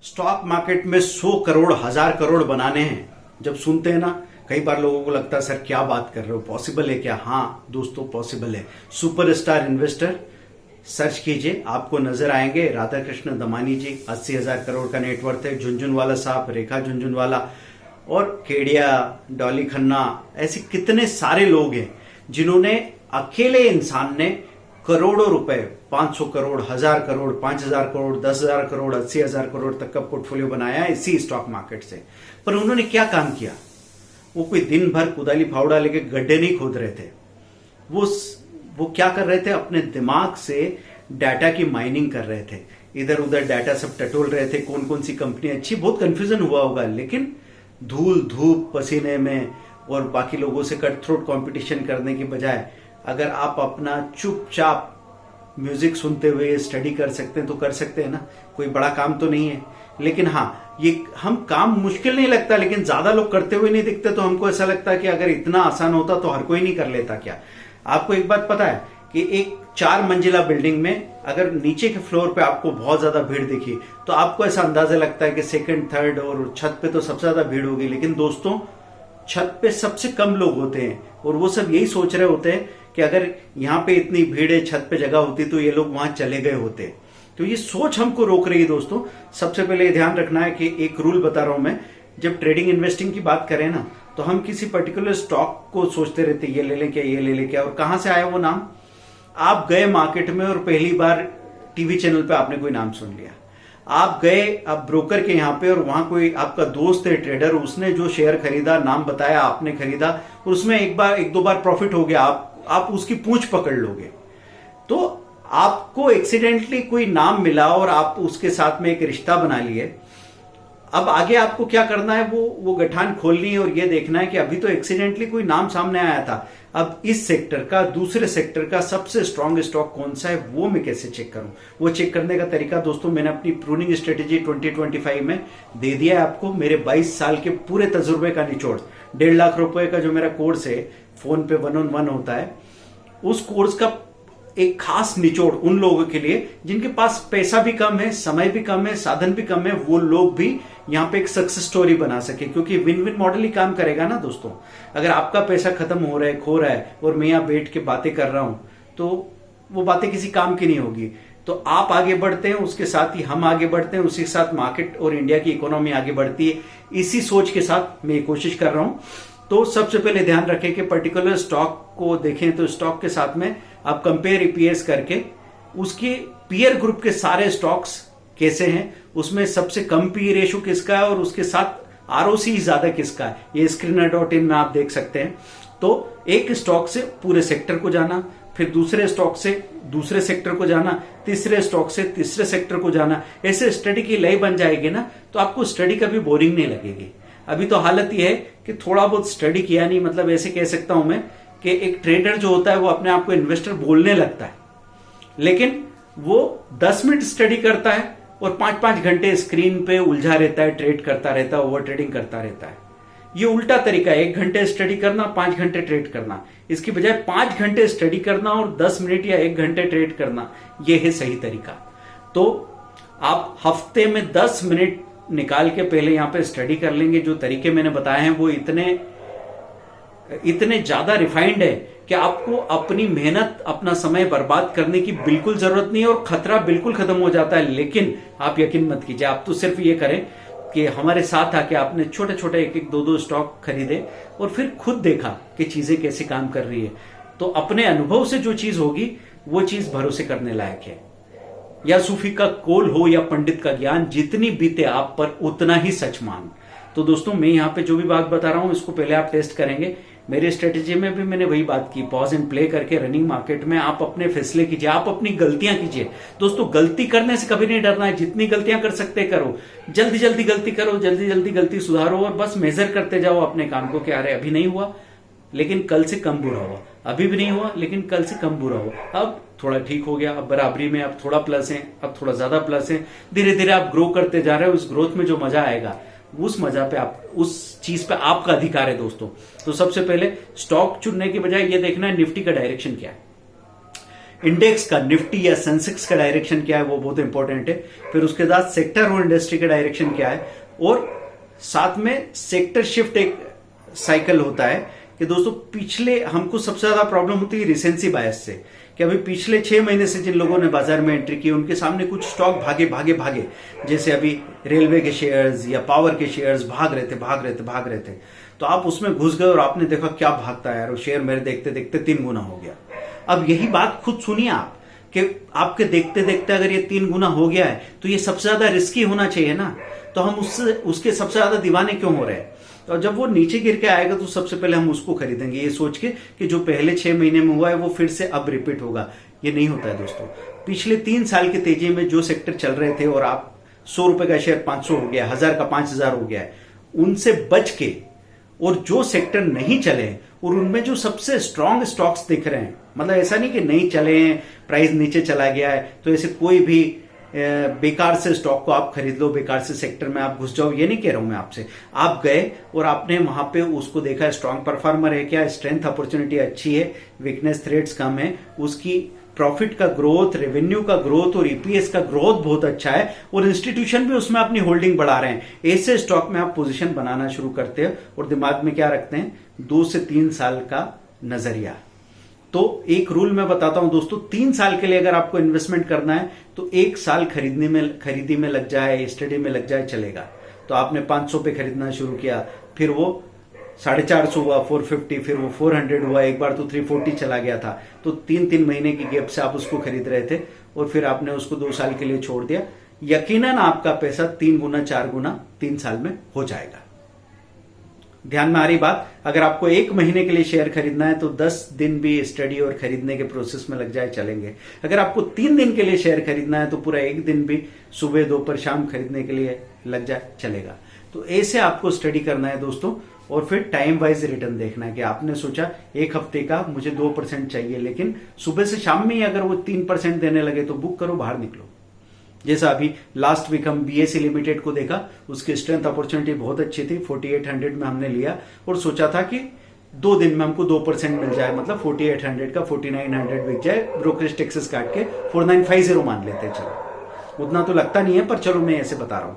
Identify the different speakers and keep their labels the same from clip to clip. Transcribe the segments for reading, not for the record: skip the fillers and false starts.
Speaker 1: Stock market में 100 करोड़ 1000 करोड़ बनाने हैं। जब सुनते हैं ना, कई बार लोगों को लगता है सर क्या बात कर रहे हो, पॉसिबल है क्या? हाँ दोस्तों, पॉसिबल है। सुपरस्टार इन्वेस्टर सर्च कीजिए, आपको नजर आएंगे। राधाकृष्ण दमानी जी 80,000 करोड़ का नेटवर्थ है। झुनझुनवाला साहब, रेखा झुनझुनवाला और केडिया, डॉली खन्ना, ऐसे कितने सारे लोग हैं जिन्होंने, अकेले इंसान ने करोड़ों रुपए, 500 करोड़, 1000 करोड़, 5000 करोड़, 10,000 करोड़, 80,000 करोड़ तक का पोर्टफोलियो बनाया है इसी स्टॉक मार्केट से। पर उन्होंने क्या काम किया? वो कोई दिन भर कुदाली फावड़ा लेके गड्ढे नहीं खोद रहे थे। वो क्या कर रहे थे? अपने दिमाग से डाटा की माइनिंग कर रहे थे। इधर उधर डाटा सब टटोल रहे थे, कौन कौन सी कंपनी अच्छी। बहुत कंफ्यूजन हुआ होगा, लेकिन धूल धूप पसीने में और बाकी लोगों से कट थ्रोट कंपटीशन करने की बजाय अगर आप अपना चुपचाप म्यूजिक सुनते हुए स्टडी कर सकते हैं तो कर सकते हैं ना। कोई बड़ा काम तो नहीं है। लेकिन हाँ, ये हम काम मुश्किल नहीं लगता, लेकिन ज्यादा लोग करते हुए नहीं दिखते तो हमको ऐसा लगता है कि अगर इतना आसान होता तो हर कोई नहीं कर लेता क्या। आपको एक बात पता है कि एक 4 मंजिला बिल्डिंग में अगर नीचे के फ्लोर पे आपको बहुत ज्यादा भीड़ दिखी तो आपको ऐसा अंदाजा लगता है कि सेकंड, थर्ड और छत पे तो सबसे ज्यादा भीड़ होगी। लेकिन दोस्तों, छत पे सबसे कम लोग होते हैं और वो सब यही सोच रहे होते हैं कि अगर यहाँ पे इतनी भीड़ है, छत पे जगह होती तो ये लोग वहां चले गए होते। तो ये सोच हमको रोक रही है दोस्तों। सबसे पहले ये ध्यान रखना है कि एक रूल बता रहा हूं मैं, जब ट्रेडिंग इन्वेस्टिंग की बात करें ना तो हम किसी पर्टिकुलर स्टॉक को सोचते रहते, ये ले लें क्या, ये ले लें क्या, और कहां से आया वो नाम। आप गए मार्केट में और पहली बार टीवी चैनल पे आपने कोई नाम सुन लिया। आप गए अब ब्रोकर के यहाँ पे और वहां कोई आपका दोस्त है ट्रेडर, उसने जो शेयर खरीदा, नाम बताया, आपने खरीदा और उसमें एक दो बार प्रॉफिट हो गया, आप उसकी पूंछ पकड़ लोगे। तो आपको एक्सीडेंटली कोई नाम मिला और आप उसके साथ में एक रिश्ता बना लिए। अब आगे आपको क्या करना है, वो गठान खोलनी है और ये देखना है कि अभी तो एक्सीडेंटली कोई नाम सामने आया था, अब इस सेक्टर का, दूसरे सेक्टर का सबसे स्ट्रांग स्टॉक कौन सा है वो मैं कैसे चेक करूं। वो चेक करने का तरीका दोस्तों मैंने अपनी प्रूनिंग स्ट्रेटेजी 2025 में दे दिया है आपको। मेरे 22 साल के पूरे तजुर्बे का निचोड़, 1.5 लाख रुपए का जो मेरा कोर्स है, फोन पे 1-on-1 होता है, उस कोर्स का एक खास निचोड़ उन लोगों के लिए जिनके पास पैसा भी कम है, समय भी कम है, साधन भी कम है, वो लोग भी यहां पे एक सक्सेस स्टोरी बना सके। क्योंकि विन विन मॉडल ही काम करेगा ना दोस्तों। अगर आपका पैसा खत्म हो रहा है, खो रहा है और मैं यहां बैठ के बातें कर रहा हूं तो वो बातें किसी काम की नहीं होगी। तो आप आगे बढ़ते हैं, उसके साथ ही हम आगे बढ़ते हैं, उसी के साथ मार्केट और इंडिया की इकोनॉमी आगे बढ़ती है। इसी सोच के साथ मैं ये कोशिश कर रहा हूं। तो सबसे पहले ध्यान रखें कि पर्टिकुलर स्टॉक को देखें तो स्टॉक के साथ में आप कंपेयर ईपीएस करके उसके पीयर ग्रुप के सारे स्टॉक्स कैसे हैं, उसमें सबसे कम पी रेशो किसका है और उसके साथ आरओसी ज्यादा किसका है, ये स्क्रीनर.in में आप देख सकते हैं। तो एक स्टॉक से पूरे सेक्टर को जाना, फिर दूसरे स्टॉक से दूसरे सेक्टर को जाना, तीसरे स्टॉक से तीसरे सेक्टर को जाना, ऐसे स्टडी की लय बन जाएगी ना तो आपको स्टडी कभी बोरिंग नहीं लगेगी। अभी तो हालत यह है कि थोड़ा बहुत स्टडी किया नहीं, मतलब ऐसे कह सकता हूं मैं कि एक ट्रेडर जो होता है वो अपने आप को इन्वेस्टर बोलने लगता है, लेकिन वो 10 मिनट स्टडी करता है और 5-5 घंटे स्क्रीन पे उलझा रहता है, ट्रेड करता रहता है, ओवर ट्रेडिंग करता रहता है। ये उल्टा तरीका है, 1 घंटे स्टडी करना, 5 घंटे ट्रेड करना। इसकी बजाय 5 घंटे स्टडी करना और 10 मिनट या 1 घंटे ट्रेड करना, यह है सही तरीका। तो आप हफ्ते में 10 मिनट निकाल के पहले यहां पे स्टडी कर लेंगे। जो तरीके मैंने बताए हैं वो इतने ज्यादा रिफाइंड है कि आपको अपनी मेहनत, अपना समय बर्बाद करने की बिल्कुल जरूरत नहीं है और खतरा बिल्कुल खत्म हो जाता है। लेकिन आप यकीन मत कीजिए, आप तो सिर्फ ये करें कि हमारे साथ आके आपने छोटे छोटे 1-1, 2-2 स्टॉक खरीदे और फिर खुद देखा कि चीजें कैसे काम कर रही है। तो अपने अनुभव से जो चीज होगी वो चीज भरोसे करने लायक है। या सूफी का कोल हो या पंडित का ज्ञान, जितनी बीते आप पर उतना ही सच मान। तो दोस्तों, मैं यहां पे जो भी बात बता रहा हूं इसको पहले आप टेस्ट करेंगे। मेरी स्ट्रेटेजी में भी मैंने वही बात की, पॉज एंड प्ले करके रनिंग मार्केट में आप अपने फैसले कीजिए, आप अपनी गलतियां कीजिए। दोस्तों, गलती करने से कभी नहीं डरना है, जितनी गलतियां कर सकते करो, जल्दी जल्दी गलती करो, जल्दी जल्दी गलती सुधारो और बस मेजर करते जाओ अपने काम को कि अरे अभी नहीं हुआ लेकिन कल से कम बुरा हुआ, अभी भी नहीं हुआ लेकिन कल से कम बुरा हुआ, अब थोड़ा ठीक हो गया, अब बराबरी में, अब थोड़ा प्लस है, अब थोड़ा ज्यादा प्लस है। धीरे धीरे आप ग्रो करते जा रहे हो। उस ग्रोथ में जो मजा आएगा, उस मजा पे आप, उस चीज पे आपका अधिकार है दोस्तों। तो सबसे पहले स्टॉक चुनने के बजाय ये देखना है निफ्टी का डायरेक्शन क्या है। इंडेक्स का, निफ्टी या सेंसेक्स का डायरेक्शन क्या है वो बहुत इंपॉर्टेंट है। फिर उसके बाद सेक्टर और इंडस्ट्री का डायरेक्शन क्या है, और साथ में सेक्टर शिफ्ट एक साइकिल होता है कि दोस्तों पिछले हमको सबसे ज्यादा प्रॉब्लम होती है रिसेंसी बायस से, कि अभी पिछले 6 महीने से जिन लोगों ने बाजार में एंट्री की उनके सामने कुछ स्टॉक भागे भागे भागे, जैसे अभी रेलवे के शेयर्स या पावर के शेयर्स भाग रहे थे, तो आप उसमें घुस गए और आपने देखा क्या भागता है यार, वो शेयर मेरे देखते देखते 3 गुना हो गया। अब यही बात खुद सुनिए आप कि आपके देखते देखते अगर ये 3 गुना हो गया है तो ये सबसे ज्यादा रिस्की होना चाहिए ना, तो हम उसके सबसे ज्यादा दीवाने क्यों हो रहे हैं। तो जब वो नीचे गिर के आएगा तो सबसे पहले हम उसको खरीदेंगे ये सोच के कि जो पहले 6 महीने में हुआ है वो फिर से अब रिपीट होगा। ये नहीं होता है दोस्तों। पिछले 3 साल की तेजी में जो सेक्टर चल रहे थे और आप 100 रुपए का शेयर 500 हो गया, 1000 का 5000 हो गया है, उनसे बच के, और जो सेक्टर नहीं चले और उनमें जो सबसे स्ट्रांग स्टॉक्स दिख रहे हैं, मतलब ऐसा नहीं कि नहीं चले हैं, प्राइस नीचे चला गया है तो ऐसे कोई भी बेकार से स्टॉक को आप खरीद लो, बेकार से सेक्टर में आप घुस जाओ, ये नहीं कह रहा हूं मैं आपसे। आप गए और आपने वहां पे उसको देखा स्ट्रांग परफॉर्मर है क्या, स्ट्रेंथ अपॉर्चुनिटी अच्छी है, वीकनेस थ्रेड्स कम है, उसकी प्रॉफिट का ग्रोथ, रेवेन्यू का ग्रोथ और ईपीएस का ग्रोथ बहुत अच्छा है, और इंस्टीट्यूशन भी उसमें अपनी होल्डिंग बढ़ा रहे हैं, ऐसे स्टॉक में आप पोजीशन बनाना शुरू करते हैं और दिमाग में क्या रखते हैं, 2 से 3 साल का नजरिया। तो एक रूल मैं बताता हूं दोस्तों, 3 साल के लिए अगर आपको इन्वेस्टमेंट करना है तो 1 साल खरीदी में लग जाए, स्टडी में लग जाए, चलेगा। तो आपने 500 पे खरीदना शुरू किया, फिर वो 450 हुआ, 450, फिर वो 400 हुआ, एक बार तो 340 चला गया था, तो 3-3 महीने की गैप से आप उसको खरीद रहे थे और फिर आपने उसको 2 साल के लिए छोड़ दिया। यकीनन आपका पैसा 3 गुना 4 गुना 3 साल में हो जाएगा। ध्यान में आ रही बात। अगर आपको 1 महीने के लिए शेयर खरीदना है तो 10 दिन भी स्टडी और खरीदने के प्रोसेस में लग जाए, चलेंगे। अगर आपको 3 दिन के लिए शेयर खरीदना है तो पूरा 1 दिन भी सुबह दोपहर शाम खरीदने के लिए लग जाए, चलेगा। तो ऐसे आपको स्टडी करना है दोस्तों, और फिर टाइम वाइज रिटर्न देखना है कि आपने सोचा 1 हफ्ते का मुझे 2% चाहिए, लेकिन सुबह से शाम में ही अगर वो 3% देने लगे तो बुक करो, बाहर निकलो। जैसा अभी लास्ट वीक हम बीएसई लिमिटेड को देखा, उसकी स्ट्रेंथ अपॉर्चुनिटी बहुत अच्छी थी, 4800 में हमने लिया और सोचा था कि 2 दिन में हमको 2% मिल जाए, मतलब 4800 का 4900 बिक जाए, ब्रोकरेज टैक्सेस काट के 4950 मान लेते हैं। चलो उतना तो लगता नहीं है, पर चलो मैं ऐसे बता रहा हूं।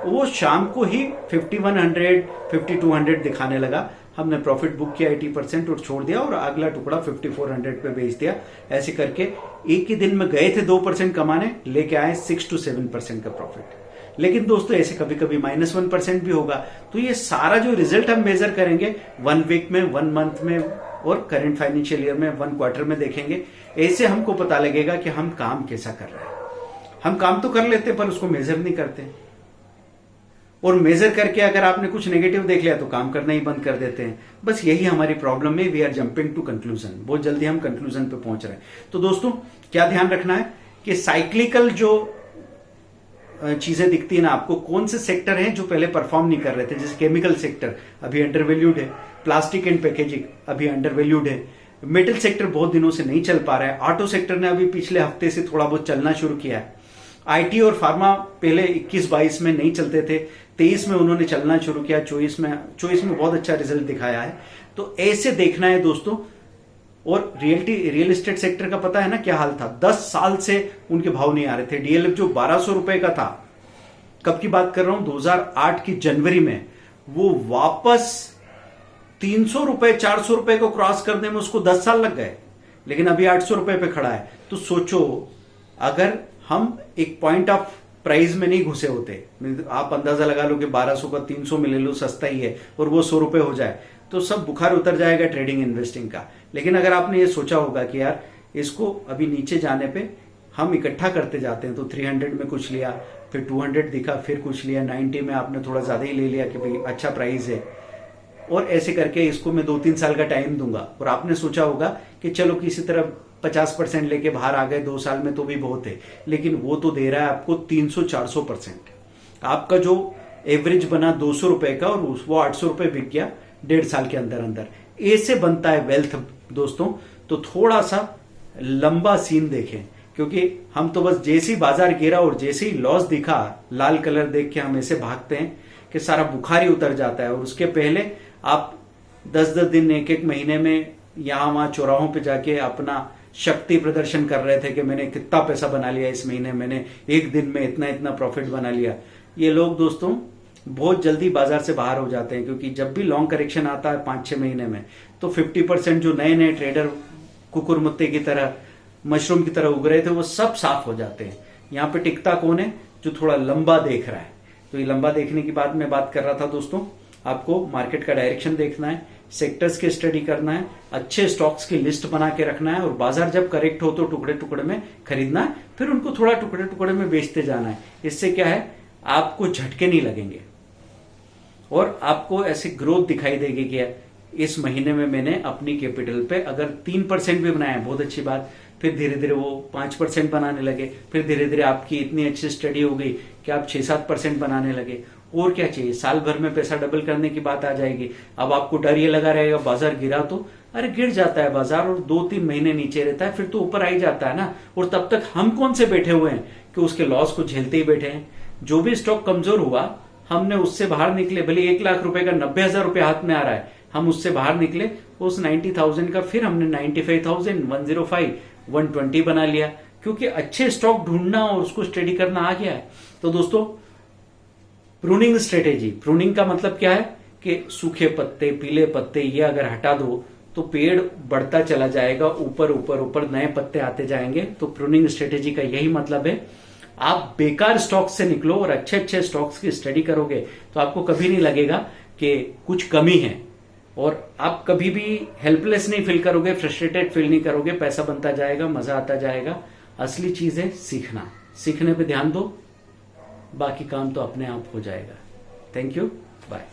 Speaker 1: वो शाम को ही 5100 5200 दिखाने लगा, हमने प्रॉफिट बुक किया 80% और छोड़ दिया, और अगला टुकड़ा 5400 पे बेच दिया। ऐसे करके एक ही दिन में गए थे 2% कमाने, लेके आए 6 to 7% का प्रॉफिट। लेकिन दोस्तों ऐसे कभी कभी -1% भी होगा। तो ये सारा जो रिजल्ट हम मेजर करेंगे 1 वीक में, 1 मंथ में और करंट फाइनेंशियल ईयर में 1 क्वार्टर में देखेंगे। ऐसे हमको पता लगेगा कि हम काम कैसा कर रहे हैं। हम काम तो कर लेते पर उसको मेजर नहीं करते, और मेजर करके अगर आपने कुछ नेगेटिव देख लिया तो काम करना ही बंद कर देते हैं। बस यही हमारी प्रॉब्लम है, we are jumping to conclusion. बहुत जल्दी हम कंक्लूजन पे पहुंच रहे हैं। तो दोस्तों क्या ध्यान रखना है कि साइक्लिकल जो चीजें दिखती है ना आपको, कौन से सेक्टर हैं जो पहले परफॉर्म नहीं कर रहे थे, जैसे केमिकल सेक्टर अभी अंडर वैल्यूड है, प्लास्टिक एंड पैकेजिंग अभी अंडर वैल्यूड है, मेटल सेक्टर बहुत दिनों से नहीं चल पा रहा है, ऑटो सेक्टर ने अभी पिछले हफ्ते से थोड़ा बहुत चलना शुरू किया है, आईटी और फार्मा पहले 21-22 में नहीं चलते थे, 23 में उन्होंने चलना शुरू किया, 24 में बहुत अच्छा रिजल्ट दिखाया है। तो ऐसे देखना है दोस्तों। और रियल एस्टेट सेक्टर का पता है ना क्या हाल था, 10 साल से उनके भाव नहीं आ रहे थे। डीएलएफ जो 1200 रुपए का था, कब की बात कर रहा हूं, 2008 की जनवरी में, वो वापस 300 रुपए 400 रुपए को क्रॉस करने में उसको 10 साल लग गए, लेकिन अभी 800 रुपए पे खड़ा है। तो सोचो अगर हम एक पॉइंट ऑफ प्राइस में नहीं घुसे होते, आप अंदाजा लगा लो कि 1200 का 300 में ले लो, सस्ता ही है, और वो 100 रुपए हो जाए तो सब बुखार उतर जाएगा ट्रेडिंग इन्वेस्टिंग का। लेकिन अगर आपने ये सोचा होगा कि यार इसको अभी नीचे जाने पे हम इकट्ठा करते जाते हैं, तो 300 में कुछ लिया, फिर 200 दिखा, फिर कुछ लिया, 90 में आपने थोड़ा ज्यादा ही ले लिया कि भाई अच्छा प्राइस है, और ऐसे करके इसको मैं 2-3 साल का टाइम दूंगा। और आपने सोचा होगा कि चलो किसी तरह 50% लेके बाहर आ गए 2 साल में तो भी बहुत है, लेकिन वो तो दे रहा है आपको 300-400%। आपका जो एवरेज बना 200 रुपए का और वो 800 रुपए बिक गया 1.5 साल के अंदर अंदर। ऐसे बनता है वेल्थ दोस्तों। तो थोड़ा सा लंबा सीन देखें, क्योंकि हम तो बस जैसे ही बाजार गिरा और जैसे ही लॉस दिखा, लाल कलर देख के हम ऐसे भागते हैं कि सारा बुखार ही उतर जाता है। और उसके पहले आप 10-10 दिन 1-1 महीने में यहां वहां चौराहों पे जाके अपना शक्ति प्रदर्शन कर रहे थे कि मैंने कितना पैसा बना लिया इस महीने, मैंने एक दिन में इतना इतना प्रॉफिट बना लिया। ये लोग दोस्तों बहुत जल्दी बाजार से बाहर हो जाते हैं, क्योंकि जब भी लॉन्ग करेक्शन आता है 5-6 महीने में, तो 50% जो नए नए ट्रेडर कुकुरमुत्ते की तरह, मशरूम की तरह उग रहे थे, वो सब साफ हो जाते हैं। यहाँ पे टिकता कौन है? जो थोड़ा लंबा देख रहा है। तो ये लंबा देखने की बात मैं बात कर रहा था दोस्तों, आपको मार्केट का डायरेक्शन देखना है, सेक्टर्स की स्टडी करना है, अच्छे स्टॉक्स की लिस्ट बना के रखना है, और बाजार जब करेक्ट हो तो टुकड़े टुकड़े में खरीदना है, फिर उनको थोड़ा टुकड़े टुकड़े में बेचते जाना है। इससे क्या है, आपको झटके नहीं लगेंगे और आपको ऐसी ग्रोथ दिखाई देगी कि इस महीने में मैंने अपनी कैपिटल पे अगर 3% भी बनाया, बहुत अच्छी बात, फिर धीरे धीरे वो 5% बनाने लगे, फिर धीरे धीरे आपकी इतनी अच्छी स्टडी हो गई कि आप 6-7% बनाने लगे। और क्या चाहिए, साल भर में पैसा डबल करने की बात आ जाएगी। अब आपको डर ये लगा रहेगा बाजार गिरा तो, अरे गिर जाता है बाजार और 2-3 महीने नीचे रहता है, फिर तो ऊपर आ ही जाता है ना। और तब तक हम कौन से बैठे हुए हैं कि उसके लॉस को झेलते ही बैठे हैं। जो भी स्टॉक कमजोर हुआ, हमने उससे बाहर निकले, भले 1 लाख रुपए का 90,000 रुपए हाथ में आ रहा है, हम उससे बाहर निकले, उस 90,000 का फिर हमने 95,000, 105, 120 बना लिया, क्योंकि अच्छे स्टॉक ढूंढना और उसको स्टडी करना आ गया है। तो दोस्तों, प्रूनिंग स्ट्रेटेजी, प्रूनिंग का मतलब क्या है कि सूखे पत्ते, पीले पत्ते ये अगर हटा दो तो पेड़ बढ़ता चला जाएगा, ऊपर ऊपर ऊपर नए पत्ते आते जाएंगे। तो प्रूनिंग स्ट्रेटेजी का यही मतलब है। आप बेकार स्टॉक्स से निकलो और अच्छे अच्छे स्टॉक्स की स्टडी करोगे तो आपको कभी नहीं लगेगा कि कुछ कमी है, और आप कभी भी हेल्पलेस नहीं फील करोगे, फ्रस्ट्रेटेड फील नहीं करोगे, पैसा बनता जाएगा, मजा आता जाएगा। असली चीज है सीखना, सीखने पे ध्यान दो, बाकी काम तो अपने आप हो जाएगा। Thank you, bye.